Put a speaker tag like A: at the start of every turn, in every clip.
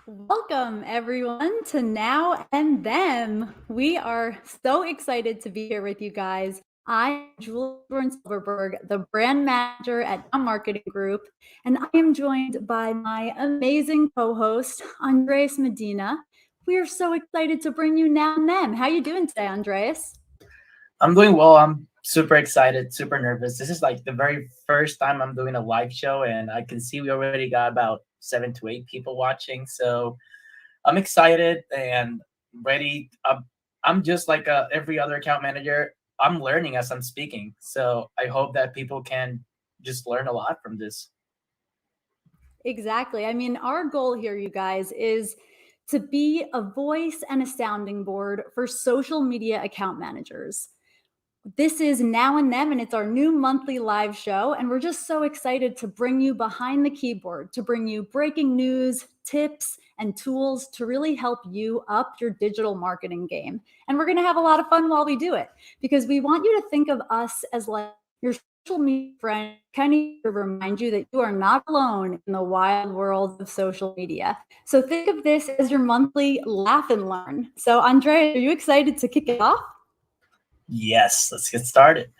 A: Welcome, everyone, to Now and Them. We are so excited to be here with you guys. I'm Julie Silverberg, the brand manager at Now Marketing Group, and I am joined by my amazing co-host, Andres Medina. We are so excited to bring you Now and Them. How you doing today, Andres?
B: I'm doing well. I'm super excited, super nervous. This is like the very first time I'm doing a live show, and I can see we already got about 7 to 8 people watching. So I'm excited and ready. I'm just like every other account manager. I'm learning as I'm speaking. So I hope that people can just learn a lot from this.
A: Exactly. I mean, our goal here, you guys, is to be a voice and a sounding board for social media account managers. This is Now and Them, and it's our new monthly live show. And we're just so excited to bring you behind the keyboard, to bring you breaking news, tips, and tools to really help you up your digital marketing game. And we're going to have a lot of fun while we do it because we want you to think of us as like your social media friend, kind of to remind you that you are not alone in the wild world of social media. So think of this as your monthly laugh and learn. So, Andrea, are you excited to kick it off?
B: Yes, let's get started.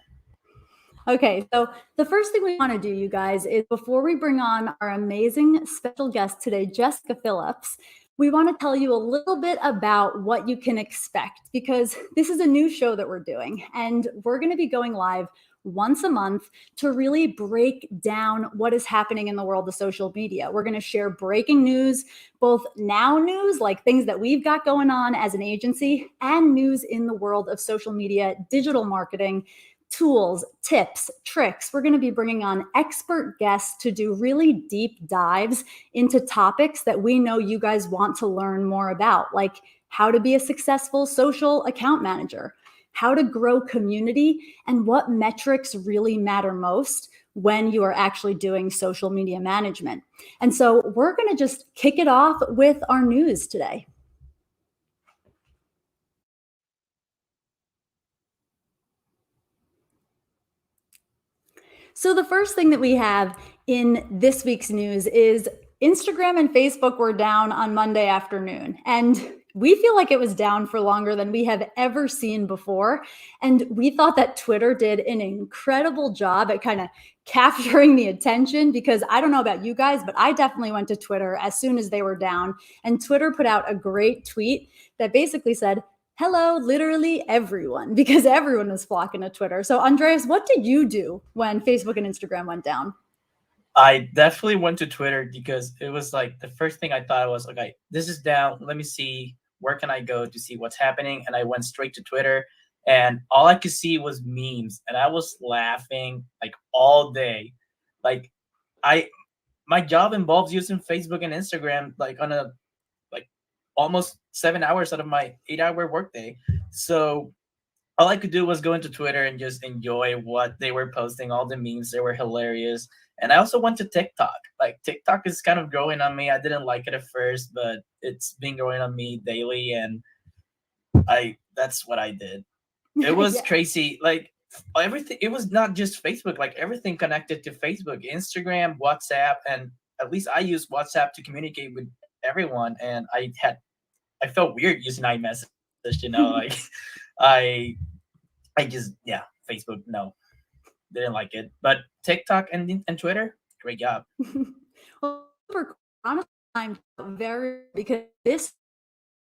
A: Okay, so the first thing we want to do, you guys, is before we bring on our amazing special guest today, Jessica Phillips, we want to tell you a little bit about what you can expect because this is a new show that we're doing and we're going to be going live once a month to really break down what is happening in the world of social media. We're going to share breaking news, both now news, like things that we've got going on as an agency, and news in the world of social media, digital marketing, tools, tips, tricks. We're going to be bringing on expert guests to do really deep dives into topics that we know you guys want to learn more about, like how to be a successful social account manager, how to grow community, and what metrics really matter most when you are actually doing social media management. And so we're going to just kick it off with our news today. So the first thing that we have in this week's news is Instagram and Facebook were down on Monday afternoon. And we feel like it was down for longer than we have ever seen before. And we thought that Twitter did an incredible job at kind of capturing the attention because I don't know about you guys, but I definitely went to Twitter as soon as they were down. And Twitter put out a great tweet that basically said, hello, literally everyone, because everyone was flocking to Twitter. So, Andreas, what did you do when Facebook and Instagram went down?
B: I definitely went to Twitter because it was like the first thing I thought was, okay, this is down. Let me see where can I go to see what's happening. And I went straight to Twitter, and all I could see was memes, and I was laughing like all day. Like I, my job involves using Facebook and Instagram like on a like almost 7 hours out of my 8 hour workday. So all I could do was go into Twitter and just enjoy what they were posting, all the memes. They were hilarious. And I also went to TikTok. Like TikTok is kind of growing on me. I didn't like it at first, but it's been growing on me daily, and I that's what I did. It was
A: Yeah.
B: crazy. Like everything, it was not just Facebook, like everything connected to Facebook, Instagram, WhatsApp, and at least I use WhatsApp to communicate with everyone. And I felt weird using iMessage, like I I just yeah, Facebook no, didn't like it. But TikTok and Twitter, great job.
A: Well, super honestly, I'm very because this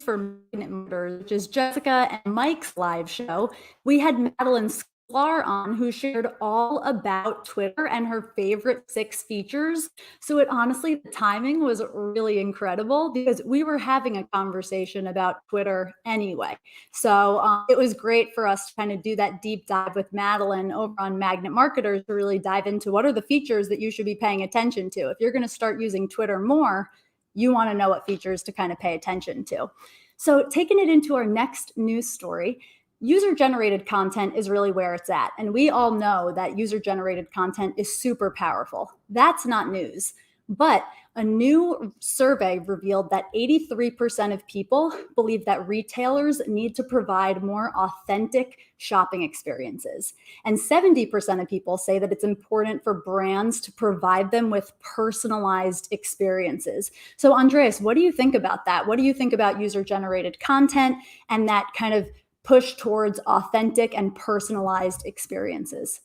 A: for Magnet Murders, which is Jessica and Mike's live show. We had Madeline Sklar on who shared all about Twitter and her favorite 6 features. So it honestly, the timing was really incredible because we were having a conversation about Twitter anyway. So it was great for us to kind of do that deep dive with Madeline over on Magnet Marketers to really dive into what are the features that you should be paying attention to. If you're going to start using Twitter more, you want to know what features to kind of pay attention to. So, taking it into our next news story, user generated content is really where it's at. And we all know that user generated content is super powerful. That's not news. But a new survey revealed that 83% of people believe that retailers need to provide more authentic shopping experiences. And 70% of people say that it's important for brands to provide them with personalized experiences. So, Andreas, what do you think about that? What do you think about user-generated content and that kind of push towards authentic and personalized experiences?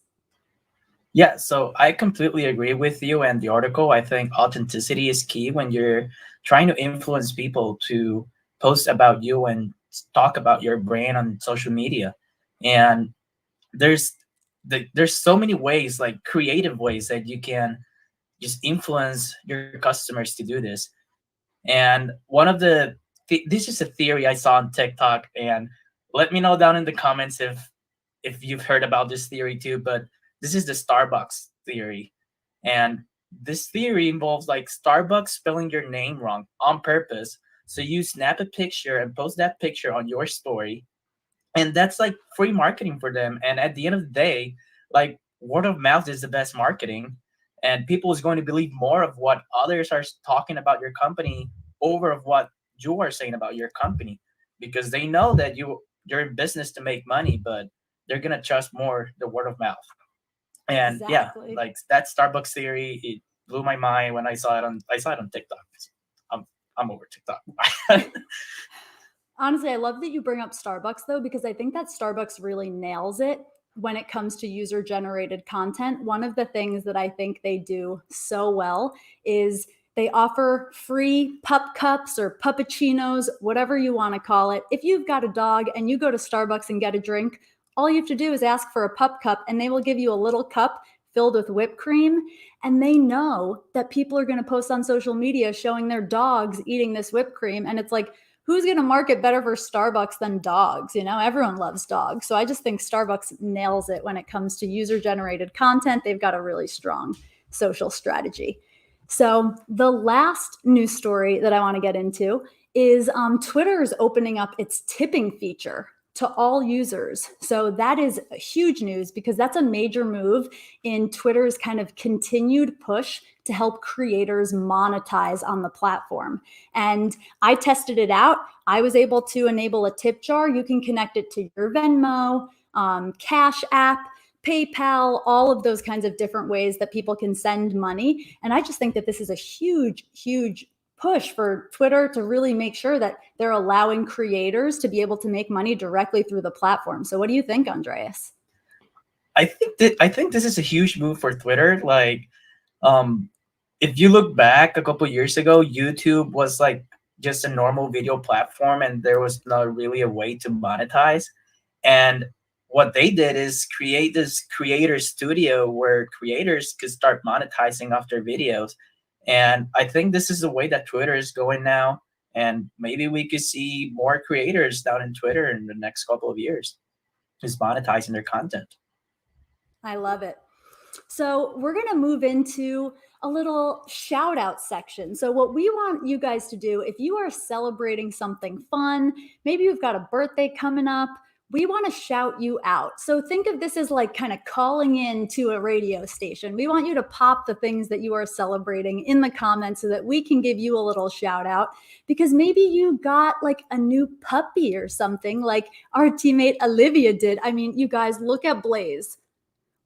B: Yeah, so I completely agree with you and the article. I think authenticity is key when you're trying to influence people to post about you and talk about your brand on social media. And there's there's so many ways, like creative ways that you can just influence your customers to do this. And one of this is a theory I saw on TikTok, and let me know down in the comments if you've heard about this theory too. But this is the Starbucks theory, and this theory involves like Starbucks spelling your name wrong on purpose. So you snap a picture and post that picture on your story, and that's like free marketing for them. And at the end of the day, like word of mouth is the best marketing, and people is going to believe more of what others are talking about your company over of what you are saying about your company, because they know that you're in business to make money, but they're gonna trust more the word of mouth. And yeah,
A: Exactly.
B: like that Starbucks theory, it blew my mind when I saw it on TikTok. i'm I'm over TikTok.
A: Honestly, I love that you bring up Starbucks though, because I think that Starbucks really nails it when it comes to user generated content. One of the things that I think they do so well is they offer free pup cups or puppuccinos, whatever you want to call it. If you've got a dog and you go to Starbucks and get a drink, all you have to do is ask for a pup cup and they will give you a little cup filled with whipped cream. And they know that people are going to post on social media showing their dogs eating this whipped cream. And it's like, who's going to market better for Starbucks than dogs? You know, everyone loves dogs. So I just think Starbucks nails it when it comes to user generated content. They've got a really strong social strategy. So the last news story that I want to get into is Twitter is opening up its tipping feature to all users. So that is huge news because that's a major move in Twitter's kind of continued push to help creators monetize on the platform. And I tested it out. I was able to enable a tip jar. You can connect it to your Venmo, Cash App, PayPal, all of those kinds of different ways that people can send money. And I just think that this is a huge, huge push for Twitter to really make sure that they're allowing creators to be able to make money directly through the platform. So what do you think, Andreas?
B: I think this is a huge move for Twitter. Like, um, if you look back a couple years ago, YouTube was like just a normal video platform, and there was not really a way to monetize. And what they did is create this creator studio where creators could start monetizing off their videos. And I think this is the way that Twitter is going now. And maybe we could see more creators down in Twitter in the next couple of years, just monetizing their content.
A: I love it. So we're going to move into a little shout out section. So what we want you guys to do, if you are celebrating something fun, maybe you've got a birthday coming up, we want to shout you out. So think of this as like kind of calling in to a radio station. We want you to pop the things that you are celebrating in the comments so that we can give you a little shout out, because maybe you got like a new puppy or something like our teammate Olivia did. I mean, you guys look at Blaze.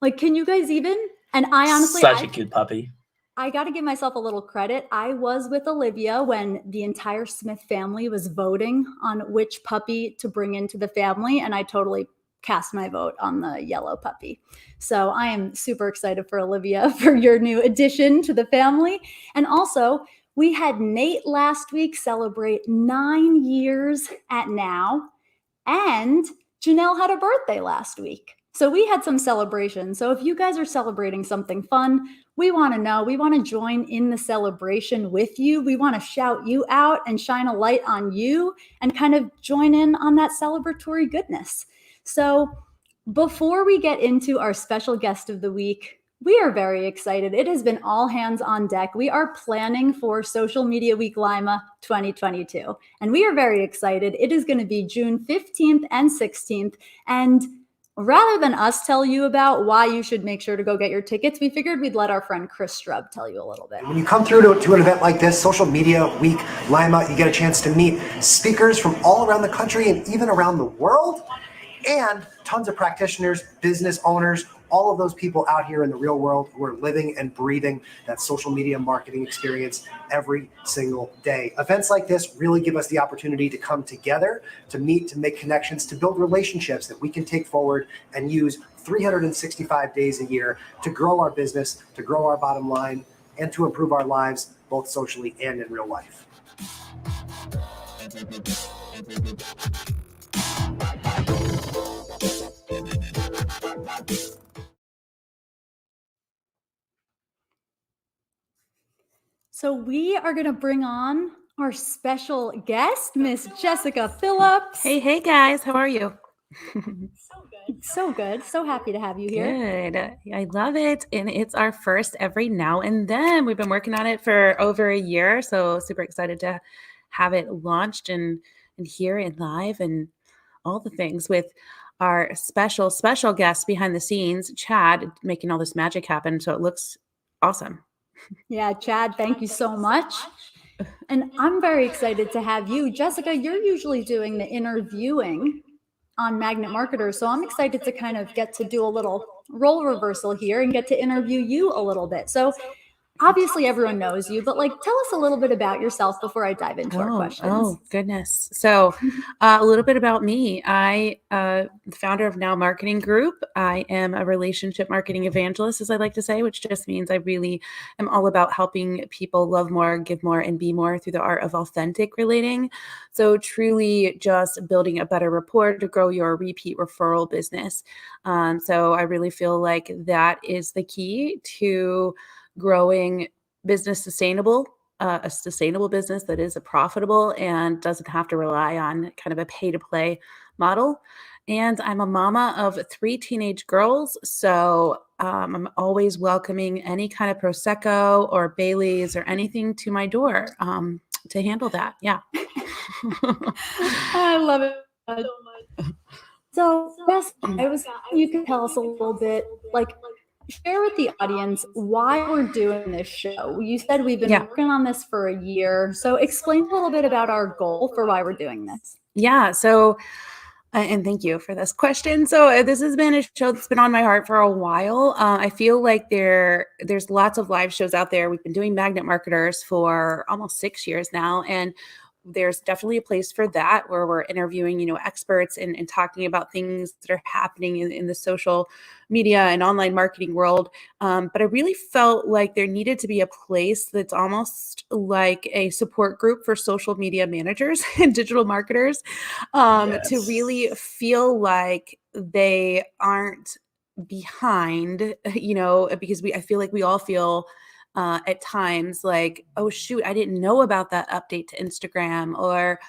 A: Like, can you guys even? And I honestly,
B: Such a cute puppy.
A: I got to give myself a little credit. I was with Olivia when the entire Smith family was voting on which puppy to bring into the family, and I totally cast my vote on the yellow puppy. So I am super excited for Olivia for your new addition to the family. And also, we had Nate last week celebrate 9 years at Now, and Janelle had a birthday last week. So we had some celebrations. So if you guys are celebrating something fun, we want to know. We want to join in the celebration with you. We want to shout you out and shine a light on you and kind of join in on that celebratory goodness. So before we get into our special guest of the week, we are very excited. It has been all hands on deck. We are planning for Social Media Week Lima 2022, and we are very excited. It is going to be June 15th and 16th, and Rather than us tell you about why you should make sure to go get your tickets, we figured we'd let our friend Chris Strub tell you a little bit.
C: When you come through to an event like this, Social Media Week Lima, you get a chance to meet speakers from all around the country and even around the world, and tons of practitioners, business owners, all of those people out here in the real world who are living and breathing that social media marketing experience every single day. Events like this really give us the opportunity to come together, to meet, to make connections, to build relationships that we can take forward and use 365 days a year to grow our business, to grow our bottom line, and to improve our lives, both socially and in real life.
A: So we are going to bring on our special guest, Miss Jessica Phillips.
D: Hey guys, how are you?
A: So good. So happy to have you here.
D: Good. I love it. And it's our first every now and then. We've been working on it for over a year. So super excited to have it launched and here and live and all the things with our special guest behind the scenes, Chad, making all this magic happen. So it looks awesome.
A: Yeah, Chad, thank you so much. And I'm very excited to have you. Jessica, you're usually doing the interviewing on Magnet Marketers. So I'm excited to kind of get to do a little role reversal here and get to interview you a little bit. So obviously everyone knows you, but like tell us a little bit about yourself before I dive into our questions.
D: Oh, goodness. So a little bit about me. I the founder of Now Marketing Group. I am a relationship marketing evangelist, as I like to say, which just means I really am all about helping people love more, give more, and be more through the art of authentic relating. So truly just building a better rapport to grow your repeat referral business. So I really feel like that is the key to growing business sustainable, a sustainable business that is profitable and doesn't have to rely on kind of a pay to play model. And I'm a mama of 3 teenage girls. So I'm always welcoming any kind of Prosecco or Bailey's or anything to my door to handle that. Yeah.
A: I love it so much. So, Jessica, you could tell us a little bit, like, share with the audience why we're doing this show. You said we've been working on this for a year. So explain a little bit about our goal for why we're doing this.
D: Yeah. So, and thank you for this question. So this has been a show that's been on my heart for a while. I feel like there's lots of live shows out there. We've been doing Magnet Marketers for almost 6 years now. And there's definitely a place for that where we're interviewing, experts and talking about things that are happening in the social media and online marketing world. But I really felt like there needed to be a place that's almost like a support group for social media managers and digital marketers to really feel like they aren't behind, because I feel like we all feel at times like, oh shoot, I didn't know about that update to Instagram, or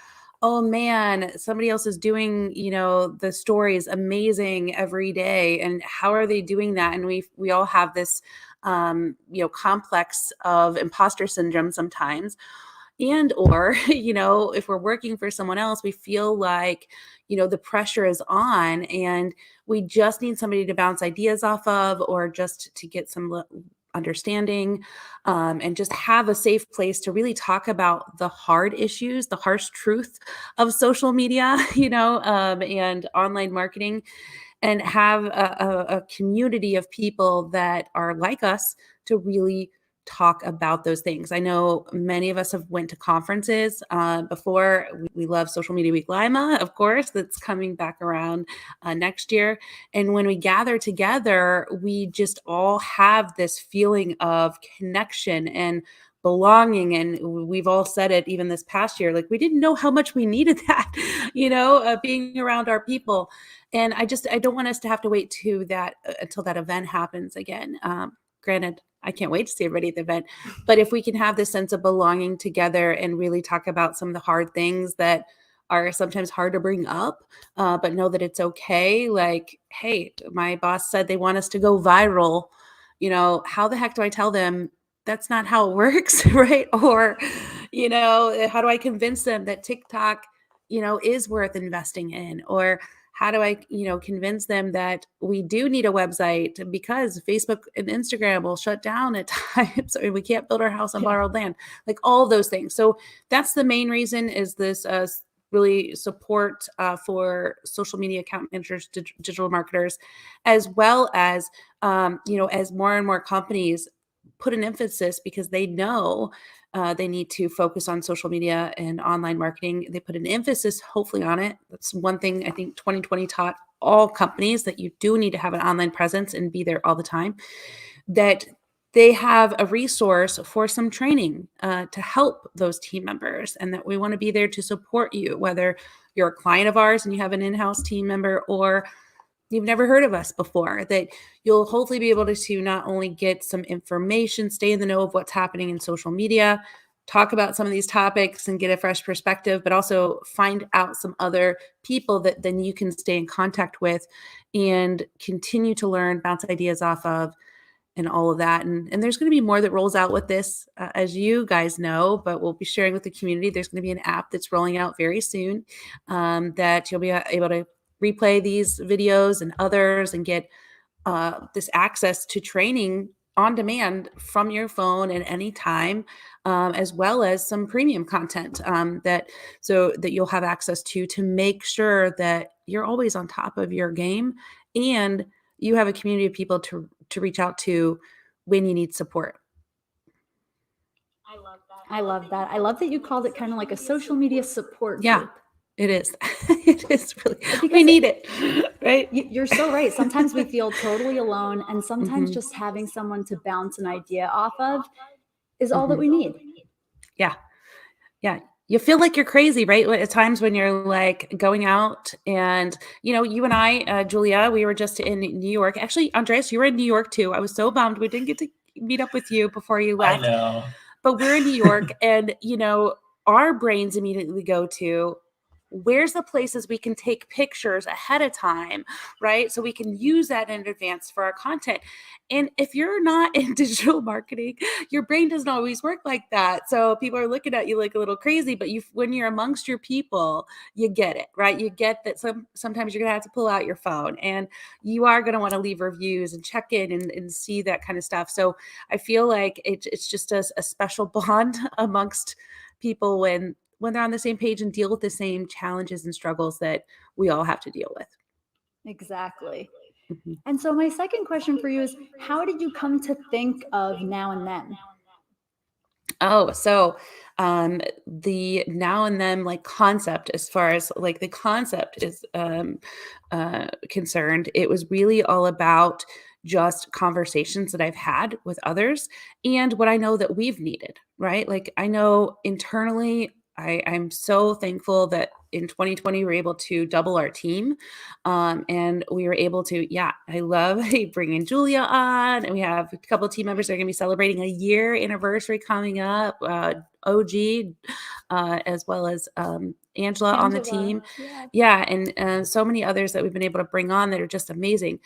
D: oh man, somebody else is doing, the stories amazing every day, and how are they doing that? And we all have this complex of imposter syndrome sometimes. And or if we're working for someone else, we feel like the pressure is on and we just need somebody to bounce ideas off of, or just to get some understanding, and just have a safe place to really talk about the hard issues, the harsh truth of social media, and online marketing, and have a community of people that are like us to really talk about those things. I know many of us have went to conferences before. We love Social Media Week Lima, of course, that's coming back around next year. And when we gather together, we just all have this feeling of connection and belonging. And we've all said it even this past year, like we didn't know how much we needed that, being around our people. And I don't want us to have to wait to that until that event happens again. Granted, I can't wait to see everybody at the event, but if we can have this sense of belonging together and really talk about some of the hard things that are sometimes hard to bring up, but know that it's okay. Like, hey, my boss said they want us to go viral. How the heck do I tell them that's not how it works, right? Or, how do I convince them that TikTok, is worth investing in? Or How do I, convince them that we do need a website because Facebook and Instagram will shut down at times, or we can't build our house on borrowed land, like all those things. So that's the main reason, is this really support for social media account managers, digital marketers, as well as, as more and more companies put an emphasis, because they know they need to focus on social media and online marketing. They put an emphasis, hopefully, on it. That's one thing I think 2020 taught all companies, that you do need to have an online presence and be there all the time, that they have a resource for some training to help those team members, and that we want to be there to support you, whether you're a client of ours and you have an in-house team member, or you've never heard of us before, that you'll hopefully be able to not only get some information, stay in the know of what's happening in social media, talk about some of these topics and get a fresh perspective, but also find out some other people that then you can stay in contact with and continue to learn, bounce ideas off of, and all of that. And there's going to be more that rolls out with this, as you guys know, but we'll be sharing with the community. There's going to be an app that's rolling out very soon that you'll be able to replay these videos and others and get this access to training on demand from your phone at any time, as well as some premium content that you'll have access to make sure that you're always on top of your game, and you have a community of people to reach out to when you need support.
A: I love that. I love that you called it kind of like a social media support group.
D: It is. It is really,
A: Because
D: we need it, right?
A: You're so right. Sometimes we feel totally alone, and sometimes just having someone to bounce an idea off of is all that we need.
D: Yeah. You feel like you're crazy, right? At times when you're like going out, and you and I, Julia, we were just in New York. Actually, Andreas, you were in New York too. I was so bummed we didn't get to meet up with you before you left.
B: I know.
D: But we're in New York, and our brains immediately go to, where's the places we can take pictures ahead of time, right? So we can use that in advance for our content. And if you're not in digital marketing, your brain doesn't always work like that. So people are looking at you like a little crazy, but when you're amongst your people, you get it, right? You get that sometimes you're going to have to pull out your phone, and you are going to want to leave reviews and check in and see that kind of stuff. So I feel like it's just a special bond amongst people when they're on the same page and deal with the same challenges and struggles that we all have to deal with.
A: Exactly. And so my second question for you is, how did you come to think of Now and Then?
D: Oh, so the Now and Then like concept, as far as like the concept is concerned, it was really all about just conversations that I've had with others and what I know that we've needed, right? Like I know internally, I'm so thankful that in 2020 we were able to double our team, and we were able to. I love bringing Julia on, and we have a couple of team members that are going to be celebrating a year anniversary coming up. OG, as well as Angela on the team, and so many others that we've been able to bring on that are just amazing.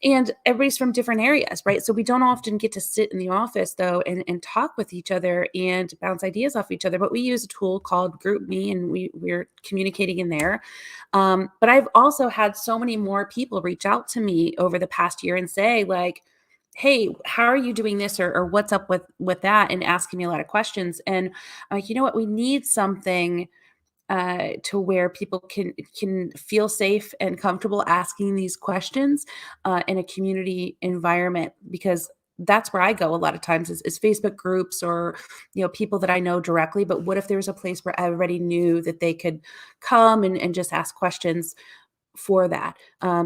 D: And everybody's from different areas, right? So we don't often get to sit in the office, though, and talk with each other and bounce ideas off each other. But we use a tool called GroupMe, and we're communicating in there. But I've also had so many more people reach out to me over the past year and say, like, hey, how are you doing this, or what's up with that, and asking me a lot of questions. And I'm like, you know what? We need something to where people can feel safe and comfortable asking these questions in a community environment, because that's where I go a lot of times is Facebook groups or people that I know directly. But what if there was a place where everybody knew that they could come and just ask questions for that?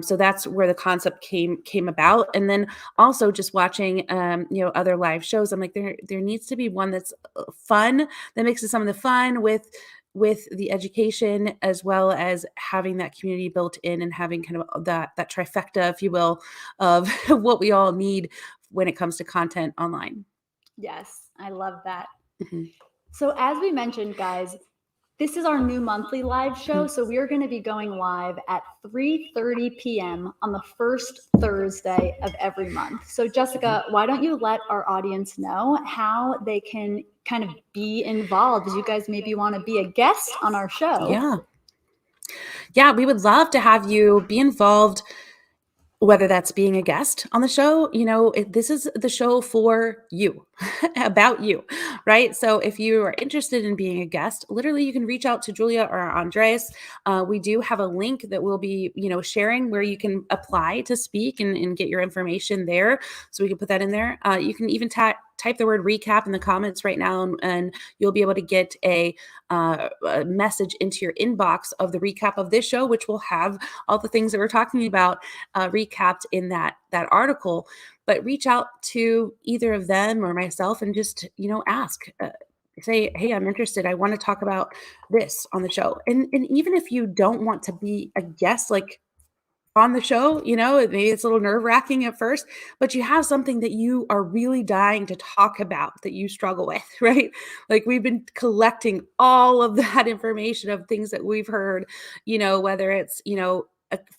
D: So that's where the concept came about. And then also just watching other live shows, I'm like, there needs to be one that's fun, that mixes some of the fun with the education, as well as having that community built in and having kind of that trifecta, if you will, of what we all need when it comes to content online.
A: Yes, I love that. So as we mentioned, guys, this is our new monthly live show. So we are going to be going live at 3:30 p.m. on the first Thursday of every month. So Jessica, why don't you let our audience know how they can kind of be involved, as you guys maybe want to be a guest on our show?
D: yeah, we would love to have you be involved, whether that's being a guest on the show. This is the show for you, about you, right? So if you are interested in being a guest, literally you can reach out to Julia or Andres. We do have a link that we'll be, sharing where you can apply to speak and get your information there. So we can put that in there. You can even type the word recap in the comments right now, and you'll be able to get a message into your inbox of the recap of this show, which will have all the things that we're talking about recapped in that article. But reach out to either of them or myself and just ask. Say, hey, I'm interested. I want to talk about this on the show. And even if you don't want to be a guest, like on the show, maybe it's a little nerve-wracking at first, but you have something that you are really dying to talk about that you struggle with, right? Like we've been collecting all of that information of things that we've heard, whether it's,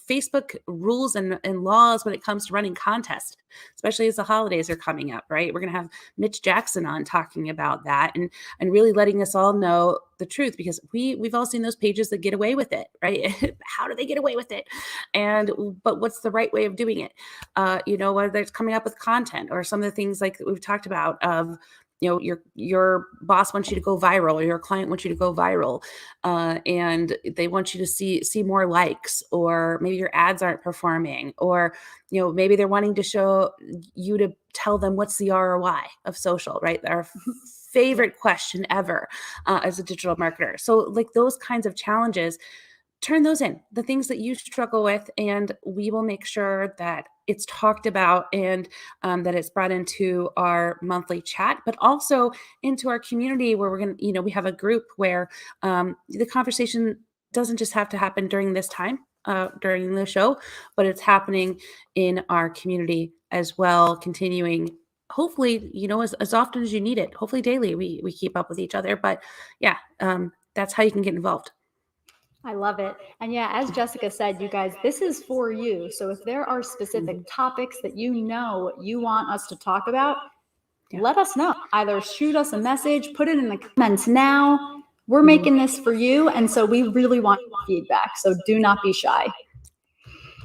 D: Facebook rules and laws when it comes to running contests, especially as the holidays are coming up, right? We're going to have Mitch Jackson on talking about that and really letting us all know the truth, because we've all seen those pages that get away with it, right? How do they get away with it? But what's the right way of doing it? Whether it's coming up with content or some of the things like we've talked about of, your boss wants you to go viral, or your client wants you to go viral, and they want you to see more likes, or maybe your ads aren't performing, or maybe they're wanting to show you to tell them what's the ROI of social, right? Our favorite question ever as a digital marketer. So like those kinds of challenges, turn those in, the things that you struggle with, and we will make sure that it's talked about and that it's brought into our monthly chat, but also into our community where we're going to, we have a group where the conversation doesn't just have to happen during this time, during the show, but it's happening in our community as well, continuing hopefully, as often as you need it, hopefully daily, we keep up with each other. But yeah, that's how you can get involved.
A: I love it. And yeah, as Jessica said, you guys, this is for you. So if there are specific topics that you want us to talk about, let us know. Either shoot us a message, put it in the comments now. We're making this for you. And so we really want feedback. So do not be shy.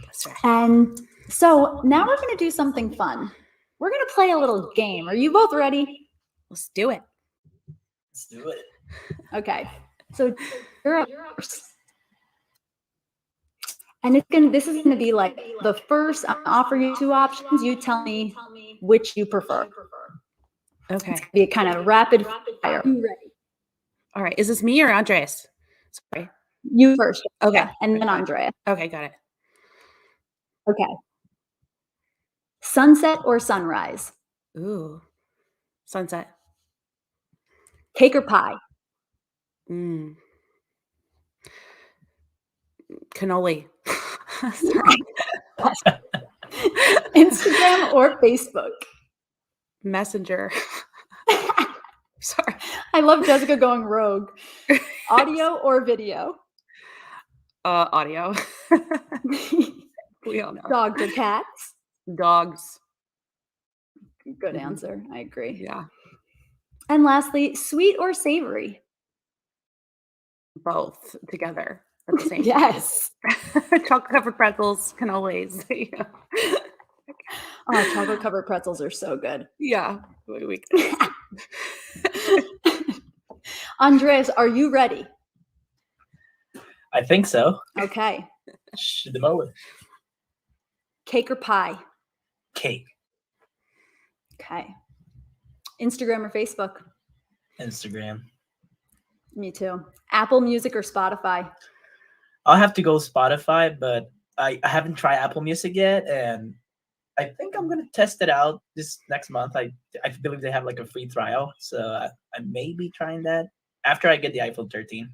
D: That's right.
A: And so now we're going to do something fun. We're going to play a little game. Are you both ready?
D: Let's do it.
B: Let's do it.
A: Okay. So you're up first. And this is going to be like the first, I'll offer you two options. You tell me which you prefer.
D: Okay.
A: It's be a kind of rapid fire. You ready?
D: All right. Is this me or Andreas? Sorry.
A: You first.
D: Okay.
A: Yeah, and then Andrea.
D: Okay. Got it.
A: Okay. Sunset or sunrise?
D: Ooh. Sunset.
A: Cake or pie?
D: Cannoli.
A: Instagram or Facebook?
D: Messenger. Sorry.
A: I love Jessica going rogue. Audio or video?
D: Audio. We all know.
A: Dogs or cats?
D: Dogs.
A: Good answer. I agree.
D: Yeah.
A: And lastly, sweet or savory?
D: Both together at the same
A: Yes.
D: time. Chocolate covered pretzels, cannolis.
A: Oh, chocolate covered pretzels are so good.
D: Yeah.
A: Andres, are you ready?
B: I think so.
A: Okay.
B: Shoot them over.
A: Cake or pie?
B: Cake.
A: Okay. Instagram or Facebook?
B: Instagram.
A: Me too. Apple Music or Spotify?
B: I'll have to go Spotify, but I haven't tried Apple Music yet, and I think I'm gonna test it out this next month. I believe they have like a free trial, so I may be trying that after I get the iPhone 13.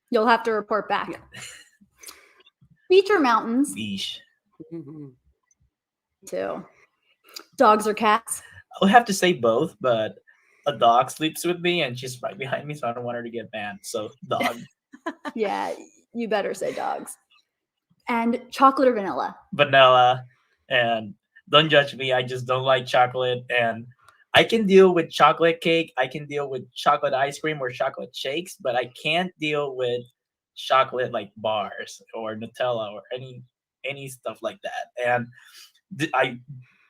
A: You'll have to report back. Beach or mountains?
B: Beach.
A: Too. Dogs or cats?
B: I would have to say both, but a dog sleeps with me and she's right behind me, so I don't want her to get banned. So dog.
A: Yeah, you better say dogs. And chocolate or vanilla?
B: Vanilla. And don't judge me. I just don't like chocolate. And I can deal with chocolate cake. I can deal with chocolate ice cream or chocolate shakes, but I can't deal with chocolate like bars or Nutella or any stuff like that. And I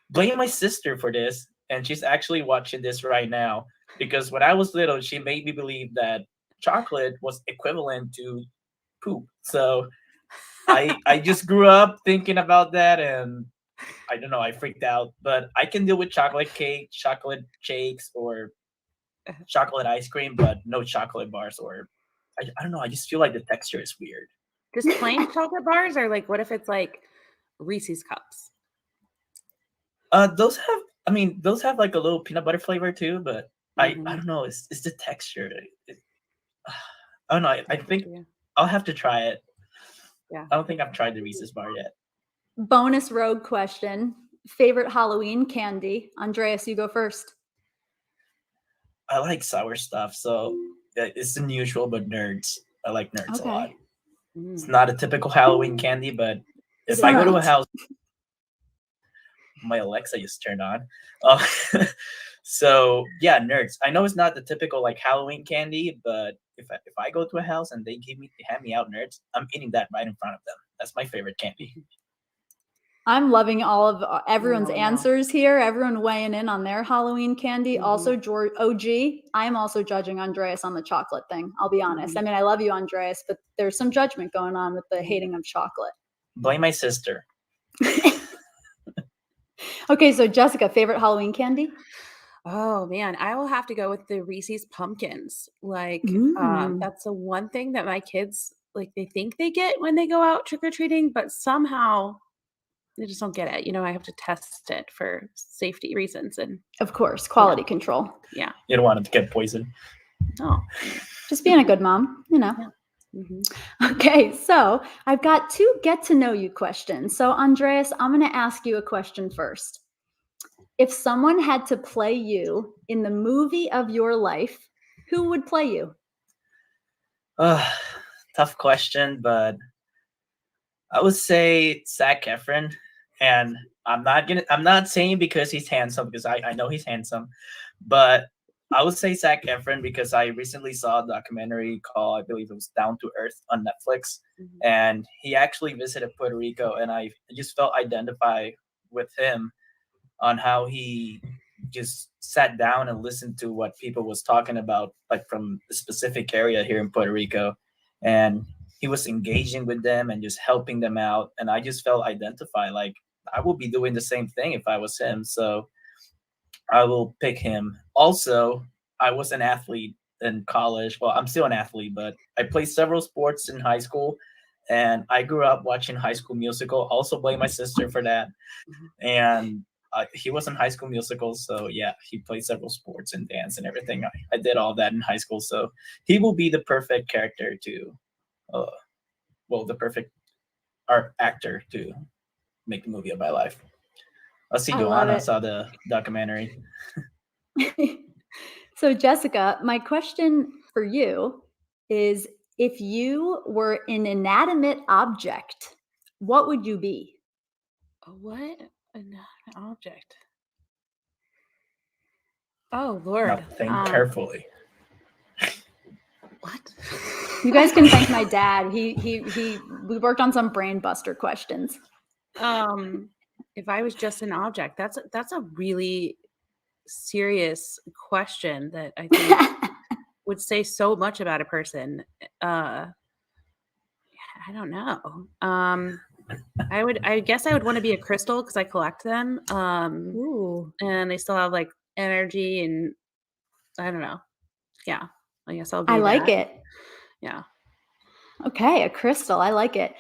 B: blame my sister for this, and she's actually watching this right now because when I was little, she made me believe that chocolate was equivalent to poop. So I just grew up thinking about that, and I don't know, I freaked out. But I can deal with chocolate cake, chocolate shakes, or chocolate ice cream, but no chocolate bars or I don't know. I just feel like the texture is weird.
D: Just plain chocolate bars, or like what if it's like Reese's cups?
B: Those have, I mean, those have like a little peanut butter flavor too, but I
D: Mhm.
B: don't know. It's the texture. I don't know. I think
D: Yeah.
B: I'll have to try it.
D: Yeah.
B: I don't think I've tried the Reese's bar yet.
A: Bonus rogue question. Favorite Halloween candy? Andreas, you go first.
B: I like sour stuff, so it's unusual, but nerds. I like nerds a lot.
A: Okay.
B: It's
D: Mm.
B: not a typical Halloween candy, but if
A: Is
B: I
A: it
B: go to a
A: not?
B: house, my Alexa just turned on. Uh, so yeah, nerds. I know it's not the typical like Halloween candy, but if I go to a house and they hand me out nerds, I'm eating that right in front of them. That's my favorite candy.
A: I'm loving all of everyone's
D: Oh, no.
A: answers here. Everyone weighing in on their Halloween candy.
D: Mhm.
A: Also, George OG. I'm also judging Andreas on the chocolate thing. I'll be honest.
D: Mhm.
A: I mean, I love you, Andreas, but there's some judgment going on with the hating of chocolate.
B: Blame my sister.
A: Okay, so Jessica, favorite Halloween candy?
D: Oh man, I will have to go with the Reese's pumpkins. Like,
A: Mm.
D: that's the one thing that my kids like they think they get when they go out trick or treating, but somehow they just don't get it. You know, I have to test it for safety reasons, and
A: Of course, quality control.
D: yeah,
B: You don't want them to get poisoned.
D: oh,
A: Just being a good mom, you know.
D: Yeah. Mhm.
A: Okay, so I've got two get to know you questions. So, Andreas, I'm going to ask you a question first. If someone had to play you in the movie of your life, who would play you?
B: Tough question, but I would say Zac Efron, and I'm not saying because he's handsome, because I know he's handsome, but I would say Zac Efron because I recently saw a documentary called, I believe it was Down to Earth on Netflix,
D: Mhm.
B: and he actually visited Puerto Rico, and I just felt identify with him on how he just sat down and listened to what people was talking about, like from a specific area here in Puerto Rico, and he was engaging with them and just helping them out, and I just felt identified, like I would be doing the same thing if I was him. So I will pick him. Also, I was an athlete in college. Well, I'm still an athlete, but I played several sports in high school, and I grew up watching High School Musical. Also, blame my sister for that. And he was in High School Musical, so yeah, he played several sports and dance and everything. I did all that in high school, so he will be the perfect character to, uh, well, the perfect art actor to make the movie of my life. Let's see,
A: I love
B: Joanna
A: it.
B: saw the documentary.
A: So, Jessica, my question for you is if you were an inanimate object, what would you be?
D: What an object? Oh
B: Now
D: Lord,
B: think carefully.
D: what?
A: You guys can thank my dad. We worked on some brain buster questions.
D: If I was just an object, that's a really serious question that I think would say so much about a person. I don't know. I guess I would want to be a crystal because I collect them.
A: Ooh,
D: And they still have like energy and I don't know. Yeah. I guess I'll be
A: I like
D: that.
A: it.
D: Yeah.
A: Okay, a crystal. I like it.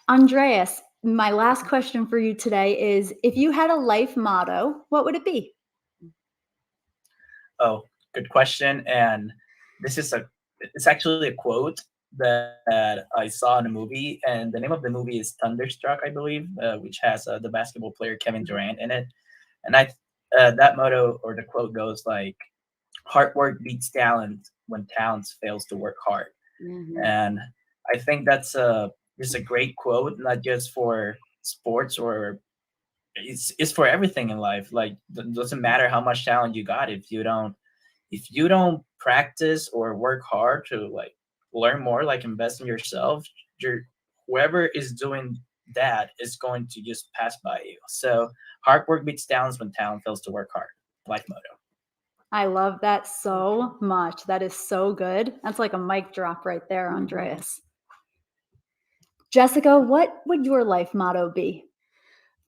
A: Andreas, my last question for you today is if you had a life motto, what would it be?
B: Oh, good question. And this is it's actually a quote that I saw in a movie, and the name of the movie is Thunderstruck, I believe, which has the basketball player Kevin Durant in it. And that motto or the quote goes like, "Hard work beats talent when talent fails to work hard."
D: Mhm.
B: And I think that's just a great quote, not just for sports or it's for everything in life. Like doesn't matter how much talent you got if you don't practice or work hard to like learn more, like invest in yourself, whoever is doing that is going to just pass by you. So hard work beats talent when talent fails to work hard. Life motto.
A: I love that so much. That is so good. That's like a mic drop right there, Andreas. Jessica, what would your life motto be?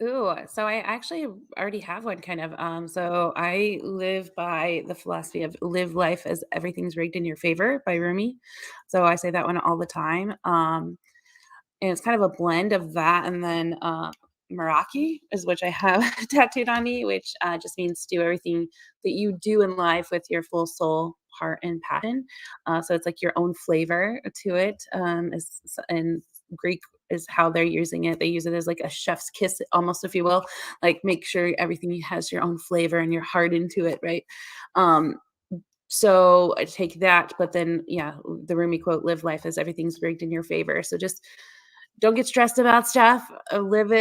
D: Ooh, so I actually already have one kind of. So I live by the philosophy of live life as everything's rigged in your favor by Rumi. So I say that one all the time. And it's kind of a blend of that and then Meraki is which I have tattooed on me, which just means do everything that you do in life with your full soul, heart, and passion. So it's like your own flavor to it. In Greek is how they're using it. They use it as like a chef's kiss, almost, if you will. Like make sure everything has your own flavor and your heart into it, right? So I take that, but then yeah, the Rumi quote, live life as everything's rigged in your favor. So just don't get stressed about stuff. Live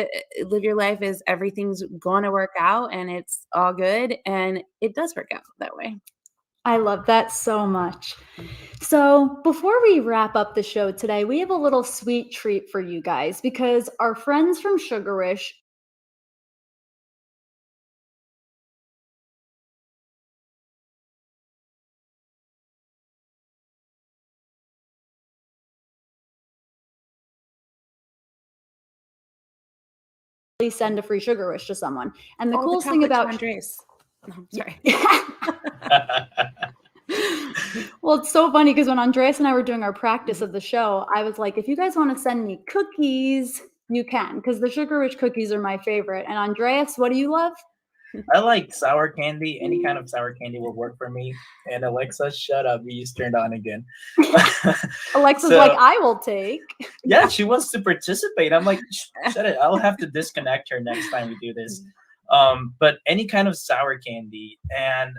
D: your life as everything's going to work out and it's all good. And it does work out that way.
A: I love that so much. So before we wrap up the show today, we have a little sweet treat for you guys because our friends from Sugarish send a free Sugar Wish to someone. And the coolest thing about
D: Andres. Oh, sorry.
A: Well, it's so funny because when Andreas and I were doing our practice of the show, I was like, if you guys want to send me cookies, you can, because the Sugar Rich cookies are my favorite. And Andreas, what do you love?
B: I like sour candy. Any kind of sour candy will work for me. And Alexa, shut up. You just turned on again.
A: Alexa's like, I will take.
B: Yeah, she wants to participate. I'm like, shut it. I'll have to disconnect her next time we do this. But any kind of sour candy. And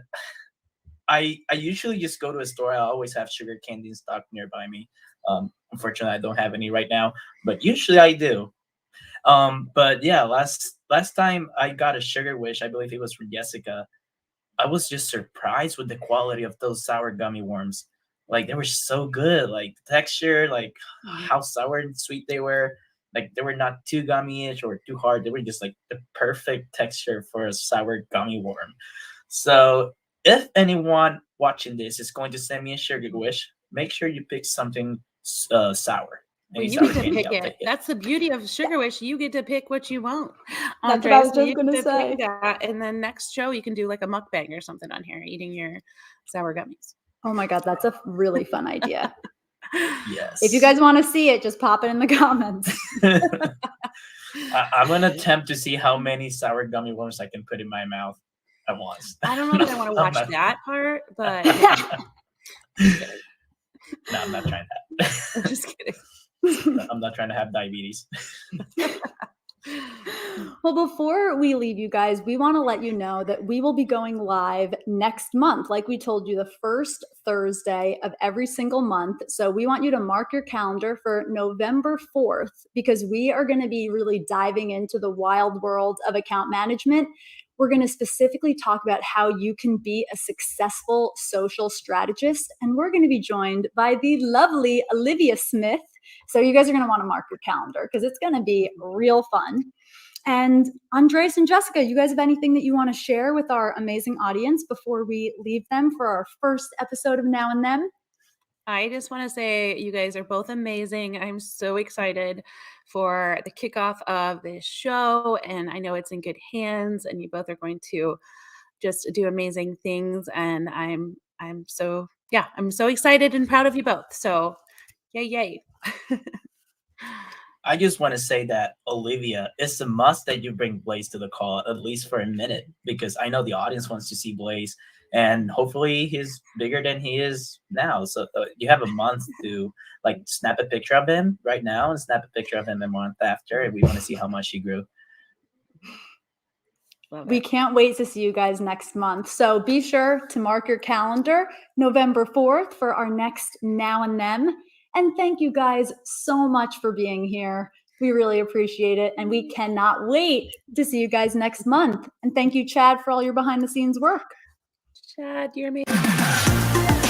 B: I usually just go to a store. I always have sugar candy in stock nearby me. Unfortunately, I don't have any right now, but usually I do. But yeah, last time I got a Sugar Wish, I believe it was for Jessica. I was just surprised with the quality of those sour gummy worms. Like they were so good, like the texture, like how sour and sweet they were. Like they were not too gummy-ish or too hard. They were just like the perfect texture for a sour gummy worm. So if anyone watching this is going to send me a Sugar Wish, make sure you pick something sour.
D: Well, you get to pick it. That's the beauty of Sugar Wish. You get to pick what you want.
A: That's what I was just going to say.
D: And then next show, you can do like a mukbang or something on here, eating your sour gummies.
A: Oh my God, that's a really fun idea.
B: Yes.
A: If you guys want to see it, just pop it in the comments.
B: I'm going to attempt to see how many sour gummy worms I can put in my mouth at once.
D: I don't know if I want to watch that part, but
B: no, I'm not trying that.
D: I'm just kidding.
B: I'm not trying to have diabetes.
A: Well, before we leave you guys, we want to let you know that we will be going live next month. Like we told you, the first Thursday of every single month. So we want you to mark your calendar for November 4th, because we are going to be really diving into the wild world of account management. We're going to specifically talk about how you can be a successful social strategist. And we're going to be joined by the lovely Olivia Smith. So you guys are going to want to mark your calendar because it's going to be real fun. And Andres and Jessica, you guys have anything that you want to share with our amazing audience before we leave them for our first episode of Now and Then?
D: I just want to say you guys are both amazing. I'm so excited for the kickoff of this show, and I know it's in good hands, and you both are going to just do amazing things. And I'm so excited and proud of you both. So yay.
B: I just want to say that, Olivia, it's a must that you bring Blaze to the call at least for a minute, because I know the audience wants to see Blaze, and hopefully he's bigger than he is now. So you have a month to like snap a picture of him right now and snap a picture of him a month after, and we want to see how much he grew.
A: We can't wait to see you guys next month. So be sure to mark your calendar, November 4th, for our next Now and Then. And thank you guys so much for being here. We really appreciate it. And we cannot wait to see you guys next month. And thank you, Chad, for all your behind the scenes work.
D: Chad, you're amazing.